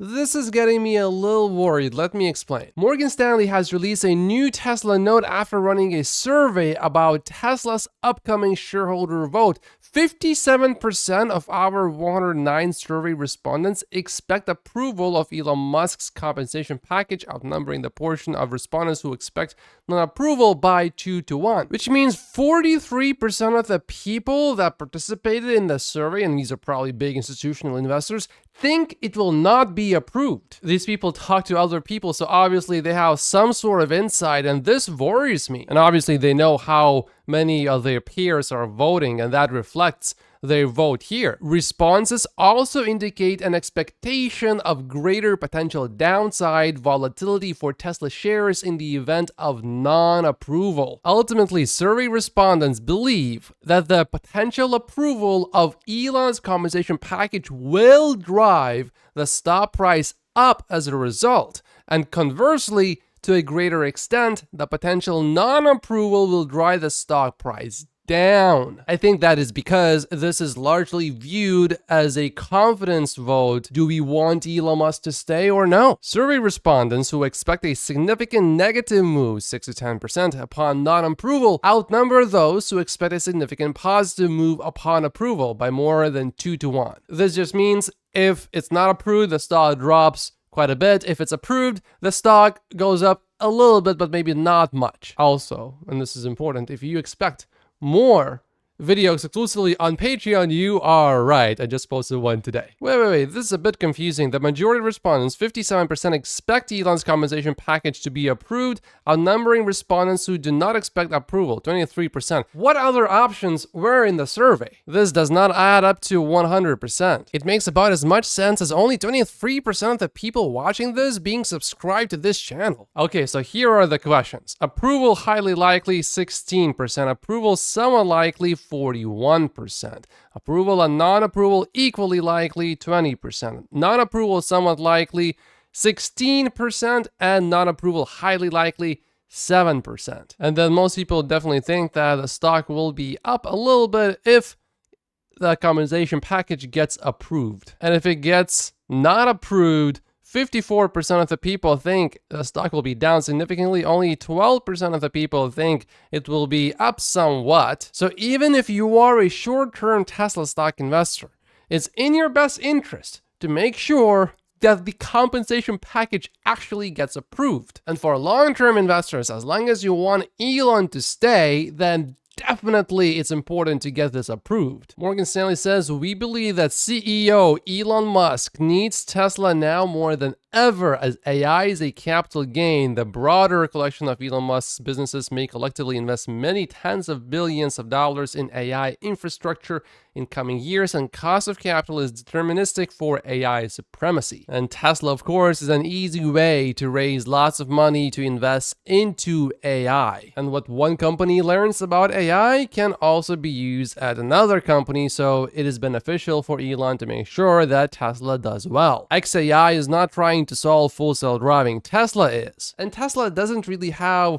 This is getting me a little worried. Let me explain. Morgan Stanley has released a new Tesla note after running a survey about Tesla's upcoming shareholder vote. 57% of our 109 survey respondents expect approval of Elon Musk's compensation package, outnumbering the portion of respondents who expect non-approval by 2-1, which means 43% of the people that participated in the survey, and these are probably big institutional investors, think it will not be approved. These people talk to other people, so obviously they have some sort of insight, and this worries me. And obviously they know how many of their peers are voting, and that reflects their vote here. Responses also indicate an expectation of greater potential downside volatility for Tesla shares in the event of non-approval. Ultimately, survey respondents believe that the potential approval of Elon's compensation package will drive the stock price up as a result, and conversely, to a greater extent, the potential non-approval will drive the stock price down. I think that is because this is largely viewed as a confidence vote. Do we want Elon Musk to stay or no? Survey respondents who expect a significant negative move, 6-10%, upon non-approval, outnumber those who expect a significant positive move upon approval by more than 2-1. This just means if it's not approved, the stock drops quite a bit. If it's approved, the stock goes up a little bit, but maybe not much. Also, and this is important, if you expect more videos exclusively on Patreon, you are right. I just posted one today. Wait. This is a bit confusing. The majority of respondents, 57%, expect Elon's compensation package to be approved, outnumbering respondents who do not expect approval, 23%. What other options were in the survey? This does not add up to 100%. It makes about as much sense as only 23% of the people watching this being subscribed to this channel. Okay, so here are the questions. Approval highly likely, 16%. Approval somewhat likely, 41%. Approval and non-approval equally likely, 20%. Non-approval somewhat likely, 16%, and non-approval highly likely, 7%. And then most people definitely think that the stock will be up a little bit if the compensation package gets approved. And if it gets not approved, 54% of the people think the stock will be down significantly. Only 12% of the people think it will be up somewhat. So even if you are a short-term Tesla stock investor, it's in your best interest to make sure that the compensation package actually gets approved. And for long-term investors, as long as you want Elon to stay, then definitely it's important to get this approved. Morgan Stanley says, we believe that CEO Elon Musk needs Tesla now more than ever, as AI is a capital gain. The broader collection of Elon Musk's businesses may collectively invest many tens of billions of dollars in AI infrastructure in coming years, and cost of capital is deterministic for AI supremacy. And Tesla, of course, is an easy way to raise lots of money to invest into AI. And what one company learns about AI can also be used at another company, so it is beneficial for Elon to make sure that Tesla does well. XAI is not trying to solve full self-driving. Tesla is. And Tesla doesn't really have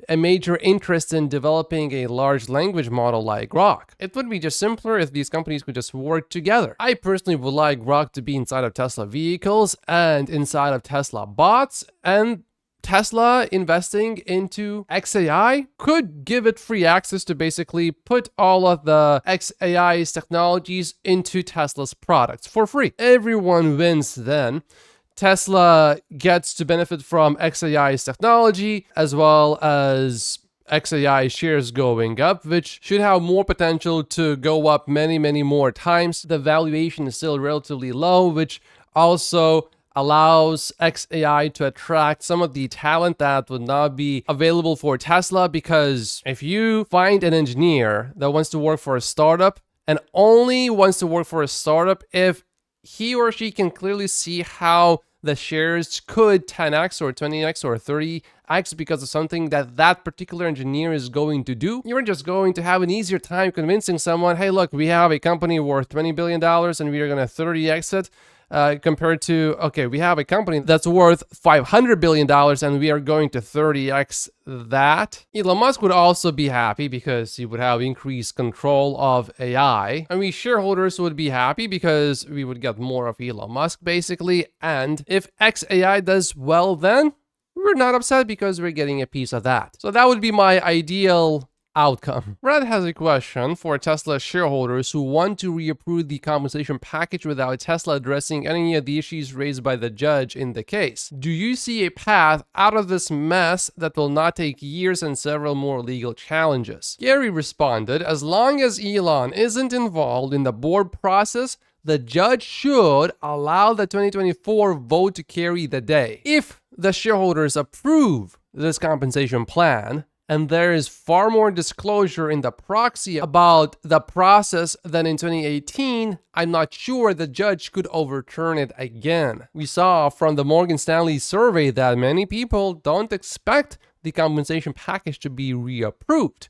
a major interest in developing a large language model like Grok. It would be just simpler if these companies could just work together. I personally would like Grok to be inside of Tesla vehicles and inside of Tesla bots, and Tesla investing into XAI could give it free access to basically put all of the XAI's technologies into Tesla's products for free. Everyone wins then. Tesla gets to benefit from XAI's technology, as well as XAI shares going up, which should have more potential to go up many more times. The valuation is still relatively low, which also allows XAI to attract some of the talent that would not be available for Tesla, because if you find an engineer that wants to work for a startup and only wants to work for a startup if he or she can clearly see how the shares could 10x or 20x or 30x because of something that that particular engineer is going to do, you're just going to have an easier time convincing someone, hey, look, we have a company worth $20 billion and we are going to 30x it. compared to, okay, we have a company that's worth $500 billion and we are going to 30x that. Elon Musk would also be happy because he would have increased control of AI. And we shareholders would be happy because we would get more of Elon Musk basically. And if XAI does well, then we're not upset because we're getting a piece of that. So that would be my ideal outcome. Brad has a question for Tesla shareholders who want to reapprove the compensation package without Tesla addressing any of the issues raised by the judge in the case. Do you see a path out of this mess that will not take years and several more legal challenges? Gary responded, as long as Elon isn't involved in the board process, the judge should allow the 2024 vote to carry the day. If the shareholders approve this compensation plan, and there is far more disclosure in the proxy about the process than in 2018, I'm not sure the judge could overturn it again. We saw from the Morgan Stanley survey that many people don't expect the compensation package to be reapproved.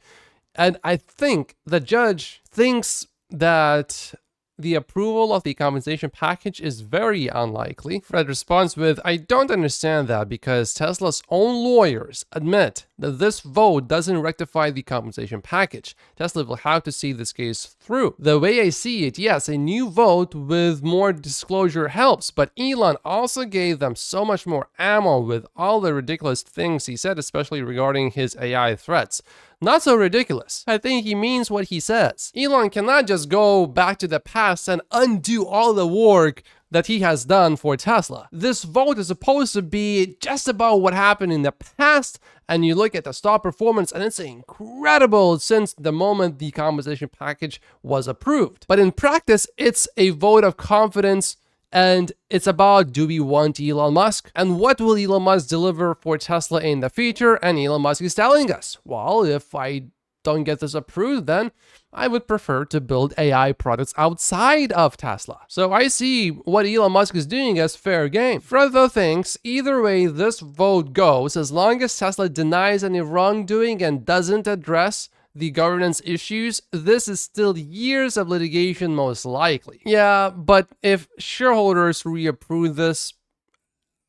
And I think the judge thinks that the approval of the compensation package is very unlikely. Fred responds with, I don't understand that because Tesla's own lawyers admit that this vote doesn't rectify the compensation package. Tesla will have to see this case through. The way I see it, yes, a new vote with more disclosure helps, but Elon also gave them so much more ammo with all the ridiculous things he said, especially regarding his AI threats. Not so ridiculous. I think he means what he says. Elon cannot just go back to the past and undo all the work that he has done for Tesla. This vote is supposed to be just about what happened in the past, and you look at the stock performance and it's incredible since the moment the compensation package was approved. But in practice, it's a vote of confidence. And it's about, do we want Elon Musk? And what will Elon Musk deliver for Tesla in the future? And Elon Musk is telling us, well, if I don't get this approved, then I would prefer to build AI products outside of Tesla. So I see what Elon Musk is doing as fair game. Fred though thinks either way this vote goes, as long as Tesla denies any wrongdoing and doesn't address the governance issues, this is still years of litigation most likely. Yeah, but if shareholders reapprove this,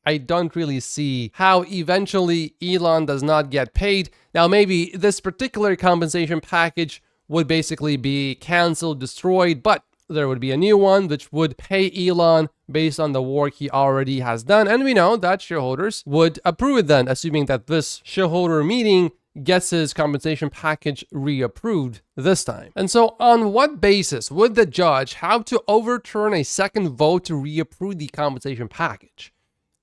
I don't really see how eventually Elon does not get paid. Now, maybe this particular compensation package would basically be canceled, destroyed, but there would be a new one which would pay Elon based on the work he already has done. And we know that shareholders would approve it then, assuming that this shareholder meeting gets his compensation package reapproved this time. And so on what basis would the judge have to overturn a second vote to reapprove the compensation package?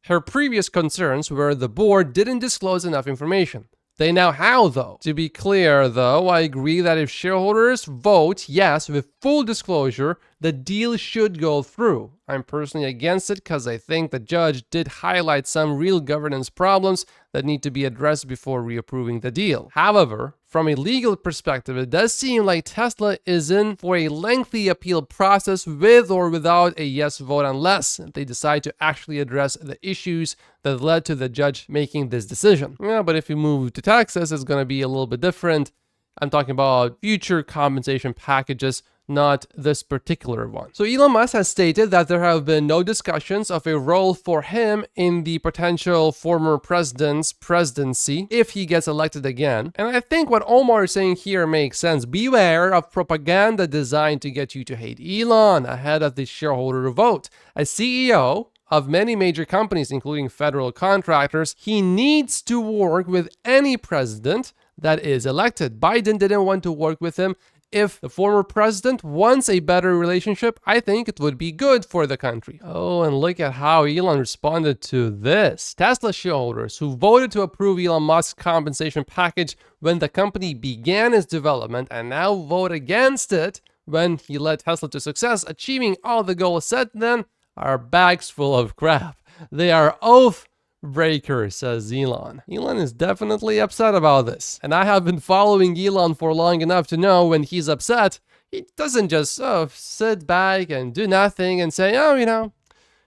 Her previous concerns were the board didn't disclose enough information. They now have, though. To be clear, though, I agree that if shareholders vote yes with full disclosure, the deal should go through. I'm personally against it because I think the judge did highlight some real governance problems that need to be addressed before reapproving the deal. However, from a legal perspective, it does seem like Tesla is in for a lengthy appeal process with or without a yes vote, unless they decide to actually address the issues that led to the judge making this decision. Yeah, but if you move to Texas, it's going to be a little bit different. I'm talking about future compensation packages, not this particular one. So Elon Musk has stated that there have been no discussions of a role for him in the potential former president's presidency if he gets elected again. And I think what Omar is saying here makes sense. Beware of propaganda designed to get you to hate Elon ahead of the shareholder vote. As CEO of many major companies, including federal contractors, he needs to work with any president that is elected. Biden didn't want to work with him. If the former president wants a better relationship, I think it would be good for the country. Oh, and look at how Elon responded to this. Tesla shareholders who voted to approve Elon Musk's compensation package when the company began its development and now vote against it when he led Tesla to success, achieving all the goals set, then are bags full of crap. They are oath breaker, says Elon. Elon is definitely upset about this. And I have been following Elon for long enough to know when he's upset, he doesn't just sit back and do nothing and say,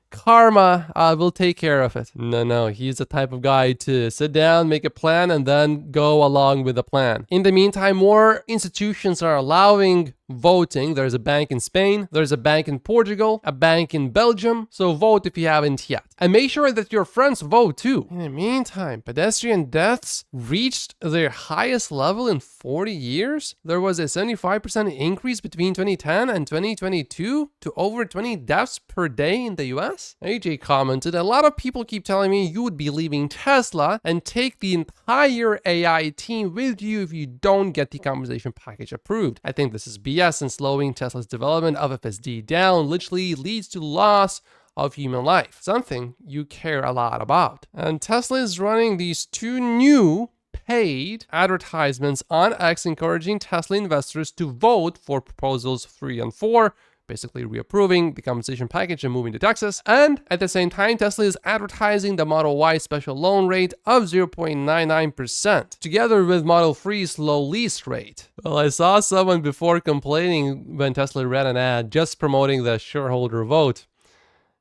karma will take care of it. No, he's the type of guy to sit down, make a plan, and then go along with the plan. In the meantime, more institutions are allowing voting. There's a bank in Spain, there's a bank in Portugal, a bank in Belgium. So vote if you haven't yet. And make sure that your friends vote too. In the meantime, pedestrian deaths reached their highest level in 40 years. There was a 75% increase between 2010 and 2022 to over 20 deaths per day in the US. AJ commented, a lot of people keep telling me you would be leaving Tesla and take the entire AI team with you if you don't get the compensation package approved. I think this is BS, and slowing Tesla's development of FSD down literally leads to loss of human life, something you care a lot about. And Tesla is running these two new paid advertisements on X encouraging Tesla investors to vote for proposals 3 and 4, basically reapproving the compensation package and moving to Texas. And at the same time, Tesla is advertising the Model Y special loan rate of 0.99%, together with Model 3's low lease rate. Well, I saw someone before complaining when Tesla ran an ad just promoting the shareholder vote.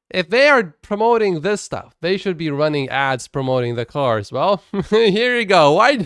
If they are promoting this stuff, they should be running ads promoting the cars. Well, here you go. Why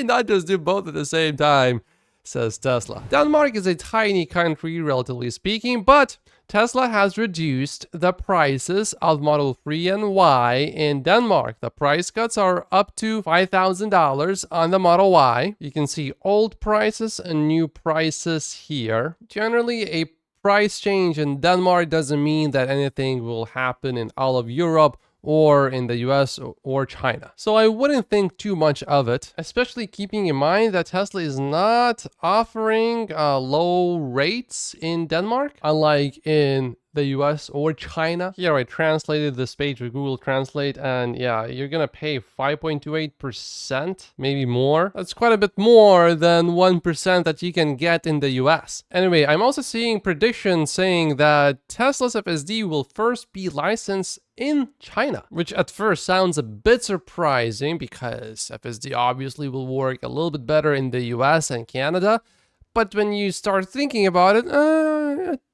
not just do both at the same time, says Tesla. Denmark is a tiny country, relatively speaking, but Tesla has reduced the prices of Model 3 and Y in Denmark. The price cuts are up to $5,000 on the Model Y. You can see old prices and new prices here. Generally, a price change in Denmark doesn't mean that anything will happen in all of Europe or in the US or China. So I wouldn't think too much of it, especially keeping in mind that Tesla is not offering low rates in Denmark, unlike in the US or China. Here I translated this page with Google Translate, and yeah, you're gonna pay 5.28%, maybe more. That's quite a bit more than 1% that you can get in the US. Anyway, I'm also seeing predictions saying that Tesla's FSD will first be licensed in China, which at first sounds a bit surprising because FSD obviously will work a little bit better in the US and Canada. But when you start thinking about it,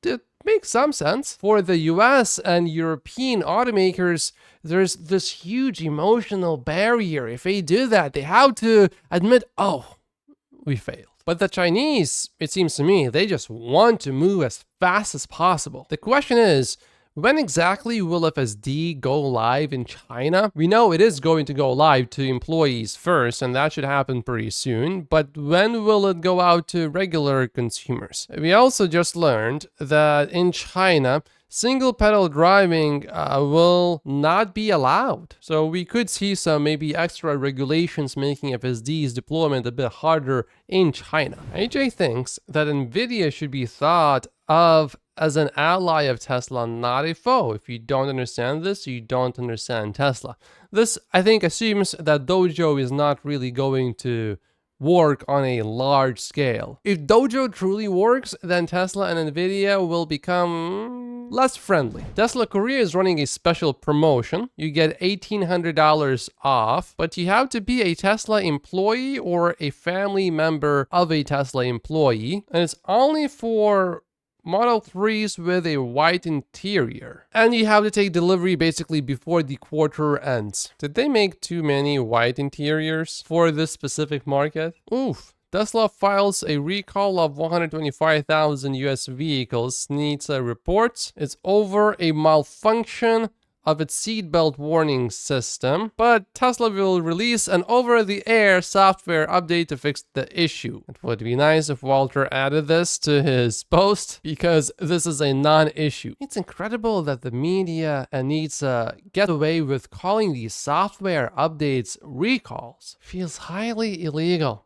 it makes some sense. For the US and European automakers, there's this huge emotional barrier. If they do that, they have to admit, oh, we failed. But the Chinese, it seems to me, they just want to move as fast as possible. The question is, when exactly will FSD go live in China? We know it is going to go live to employees first, and that should happen pretty soon. But when will it go out to regular consumers? We also just learned that in China, single pedal driving will not be allowed. So we could see some maybe extra regulations making FSD's deployment a bit harder in China. AJ thinks that NVIDIA should be thought of as an ally of Tesla, not a foe. If you don't understand this, you don't understand Tesla. This, I think, assumes that Dojo is not really going to work on a large scale. If Dojo truly works, then Tesla and NVIDIA will become less friendly. Tesla Korea is running a special promotion. You get $1,800 off, but you have to be a Tesla employee or a family member of a Tesla employee, and it's only for Model 3s with a white interior. And you have to take delivery basically before the quarter ends. Did they make too many white interiors for this specific market? Oof. Tesla files a recall of 125,000 US vehicles, needs reports. It's over a malfunction of its seatbelt warning system, but Tesla will release an over-the-air software update to fix the issue. It would be nice if Walter added this to his post, because this is a non-issue. It's incredible that the media needs to get away with calling these software updates recalls. Feels highly illegal.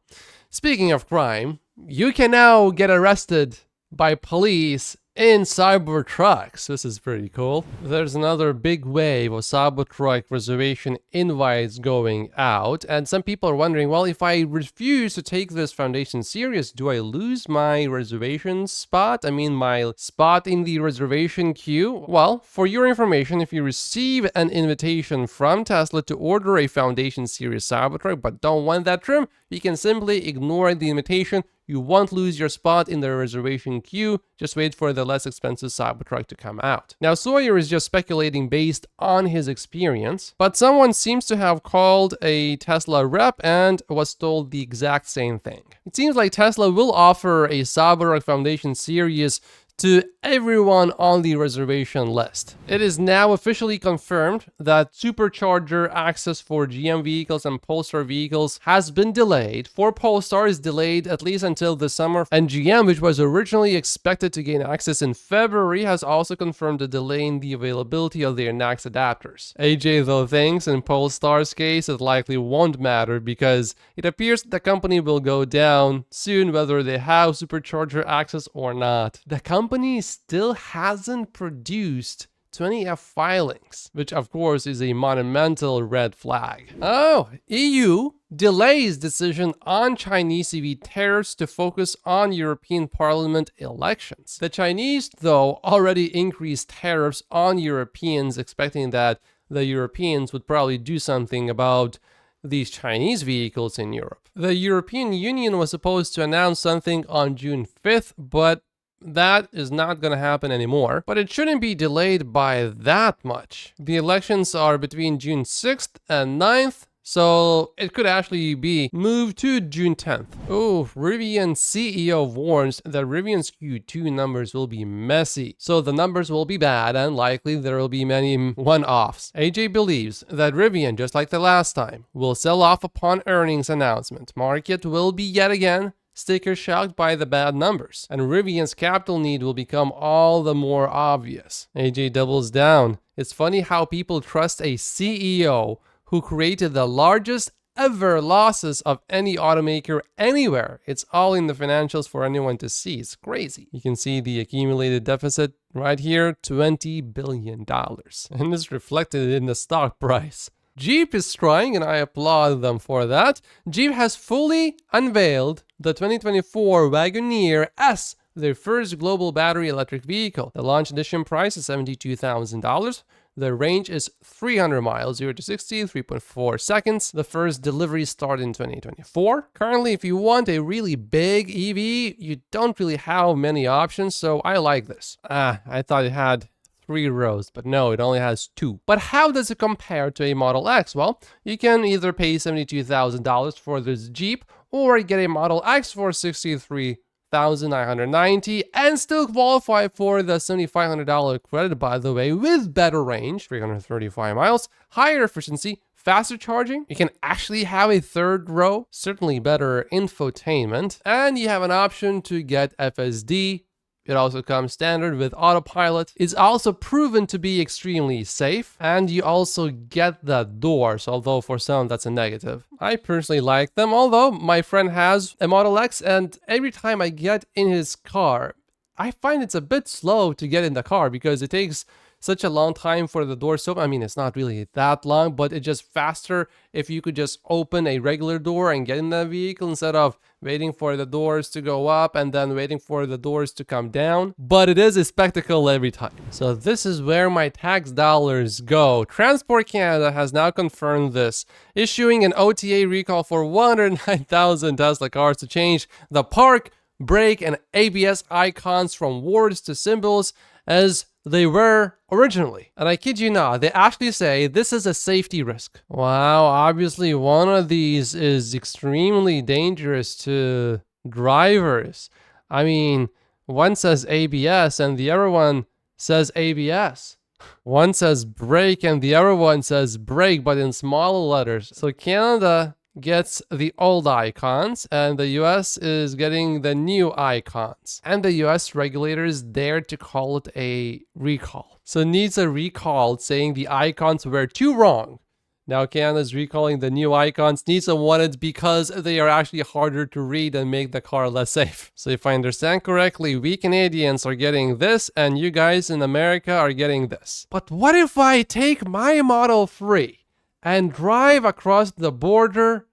Speaking of crime, you can now get arrested by police in Cybertrucks. This is pretty cool. There's another big wave of Cybertruck reservation invites going out, and some people are wondering, well, if I refuse to take this foundation serious, do I lose my reservation spot? I mean, my spot in the reservation queue? Well, for your information, if you receive an invitation from Tesla to order a foundation series Cybertruck but don't want that trim, you can simply ignore the invitation. you won't lose your spot in the reservation queue. Just wait for the less expensive Cybertruck to come out. Now, Sawyer is just speculating based on his experience, but someone seems to have called a Tesla rep and was told the exact same thing. It seems like Tesla will offer a Cybertruck Foundation series to everyone on the reservation list. It is now officially confirmed that supercharger access for GM vehicles and Polestar vehicles has been delayed. For Polestar is delayed at least until the summer, and GM, which was originally expected to gain access in February, has also confirmed a delay in the availability of their NACS adapters. AJ though thinks in Polestar's case it likely won't matter because it appears the company will go down soon whether they have supercharger access or not. The company still hasn't produced 20F filings, which of course is a monumental red flag. Oh, EU delays decision on Chinese EV tariffs to focus on European Parliament elections. The Chinese, though, already increased tariffs on Europeans, expecting that the Europeans would probably do something about these Chinese vehicles in Europe. The European Union was supposed to announce something on June 5th, but that is not going to happen anymore, but it shouldn't be delayed by that much. The elections are between June 6th and 9th, so it could actually be moved to June 10th. Oh, Rivian CEO warns that Rivian's Q2 numbers will be messy. So the numbers will be bad and likely there will be many one-offs. AJ believes that Rivian, just like the last time, will sell off upon earnings announcement. Market will be yet again sticker shocked by the bad numbers, and Rivian's capital need will become all the more obvious. AJ doubles down. It's funny how people trust a CEO who created the largest ever losses of any automaker anywhere. It's all in the financials for anyone to see. It's crazy. You can see the accumulated deficit right here, $20 billion. And it's reflected in the stock price. Jeep is trying, and I applaud them for that. Jeep has fully unveiled the 2024 Wagoneer S, their first global battery electric vehicle. The launch edition price is $72,000. The range is 300 miles, 0 to 60, 3.4 seconds. The first deliveries start in 2024. Currently, if you want a really big EV, you don't really have many options, so I like this. I thought it had 3 rows, but no, it only has 2. But how does it compare to a Model X? Well, you can either pay $72,000 for this Jeep or get a Model X for $63,990 and still qualify for the $7,500 credit, by the way, with better range, 335 miles, higher efficiency, faster charging. You can actually have a 3rd row, certainly better infotainment, and you have an option to get FSD. It also comes standard with autopilot. It's also proven to be extremely safe, and you also get the doors, although for some that's a negative. I personally like them, although my friend has a Model X, and every time I get in his car, I find it's a bit slow to get in the car because it takes such a long time for the doors to open. I mean, it's not really that long, but it's just faster if you could just open a regular door and get in the vehicle instead of waiting for the doors to go up and then waiting for the doors to come down. But it is a spectacle every time. So this is where my tax dollars go. Transport Canada has now confirmed this, issuing an OTA recall for 109,000 Tesla cars to change the park, brake, and ABS icons from words to symbols as they were originally. And I kid you not, they actually say this is a safety risk. Wow, obviously one of these is extremely dangerous to drivers. I mean, one says ABS and the other one says ABS. One says brake and the other one says brake, but in smaller letters. So Canada gets the old icons and the US is getting the new icons. And the US regulators dared to call it a recall. So it needs a recall saying the icons were too wrong. Now Canada's recalling the new icons. NHTSA wanted because they are actually harder to read and make the car less safe. So if I understand correctly, we Canadians are getting this and you guys in America are getting this. But what if I take my Model 3 and drive across the border?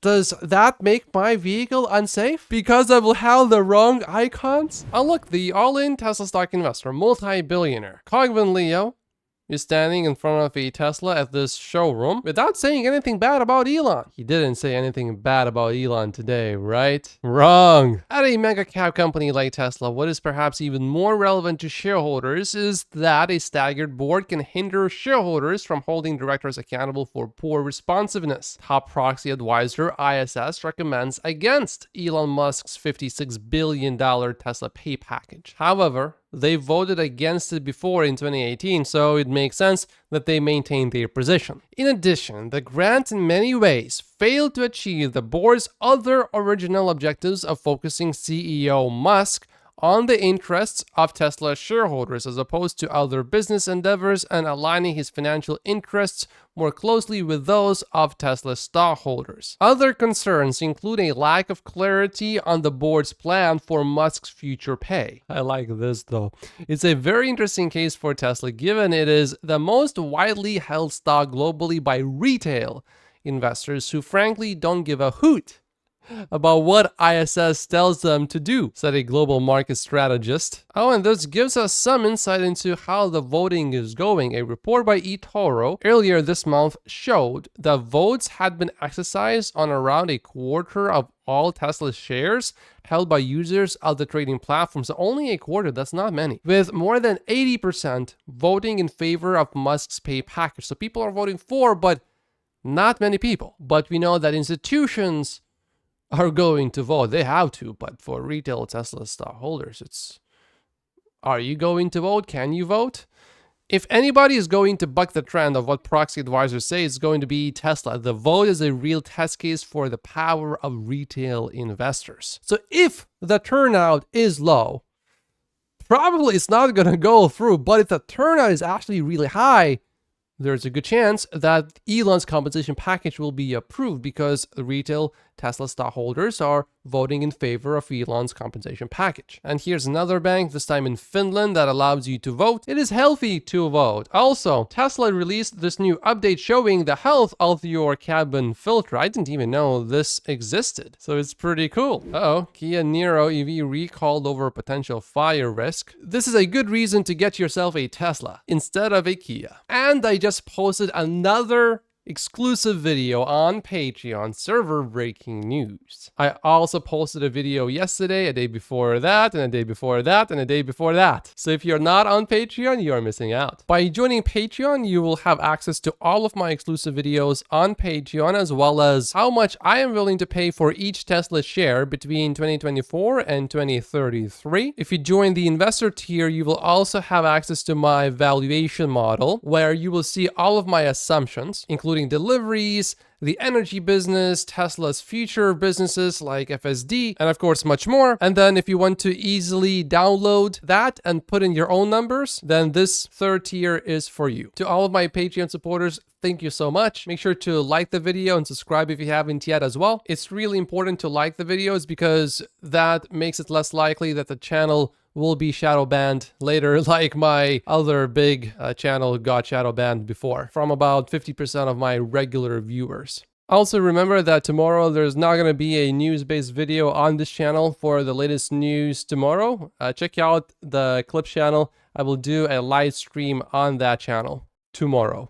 Does that make my vehicle unsafe? Because I will have the wrong icons? Oh look, the all-in Tesla stock investor, multi-billionaire, Cogvan Leo, is standing in front of a Tesla at this showroom without saying anything bad about Elon. He didn't say anything bad about Elon today, right? Wrong. At a mega cap company like Tesla, what is perhaps even more relevant to shareholders is that a staggered board can hinder shareholders from holding directors accountable for poor responsiveness. Top proxy advisor ISS recommends against Elon Musk's $56 billion Tesla pay package. However, they voted against it before in 2018, so it makes sense that they maintain their position. In addition, the grant in many ways failed to achieve the board's other original objectives of focusing CEO Musk on the interests of Tesla shareholders as opposed to other business endeavors and aligning his financial interests more closely with those of Tesla stockholders. Other concerns include a lack of clarity on the board's plan for Musk's future pay. I like this though. It's a very interesting case for Tesla given it is the most widely held stock globally by retail investors who frankly don't give a hoot about what ISS tells them to do, said a global market strategist. Oh, and this gives us some insight into how the voting is going. A report by eToro earlier this month showed that votes had been exercised on around a quarter of all Tesla shares held by users of the trading platforms. Only a quarter, that's not many. With more than 80% voting in favor of Musk's pay package. So people are voting for, but not many people. But we know that institutions are going to vote. They have to, but for retail Tesla stockholders, it's, are you going to vote? Can you vote? If anybody is going to buck the trend of what proxy advisors say, it's going to be Tesla. The vote is a real test case for the power of retail investors. So if the turnout is low, probably it's not going to go through, but if the turnout is actually really high, there's a good chance that Elon's compensation package will be approved because retail Tesla stockholders are voting in favor of Elon's compensation package. And here's another bank, this time in Finland, that allows you to vote. It is healthy to vote. Also, Tesla released this new update showing the health of your cabin filter. I didn't even know this existed, so it's pretty cool. Uh-oh, Kia Niro EV recalled over potential fire risk. This is a good reason to get yourself a Tesla instead of a Kia. And I just posted another exclusive video on Patreon, server breaking news. I also posted a video yesterday, a day before that, and a day before that, and a day before that. So if you're not on Patreon, you are missing out. By joining Patreon, you will have access to all of my exclusive videos on Patreon, as well as how much I am willing to pay for each Tesla share between 2024 and 2033. If you join the investor tier, you will also have access to my valuation model, where you will see all of my assumptions, including deliveries, the energy business, Tesla's future businesses like FSD, and of course much more. And then if you want to easily download that and put in your own numbers, then this third tier is for you. To all of my Patreon supporters, thank you so much. Make sure to like the video and subscribe if you haven't yet as well. It's really important to like the videos because that makes it less likely that the channel will be shadow banned later, like my other big channel got shadow banned before from about 50% of my regular viewers. Also remember that tomorrow there's not going to be a news-based video on this channel for the latest news tomorrow. Check out the Clips channel. I will do a live stream on that channel tomorrow.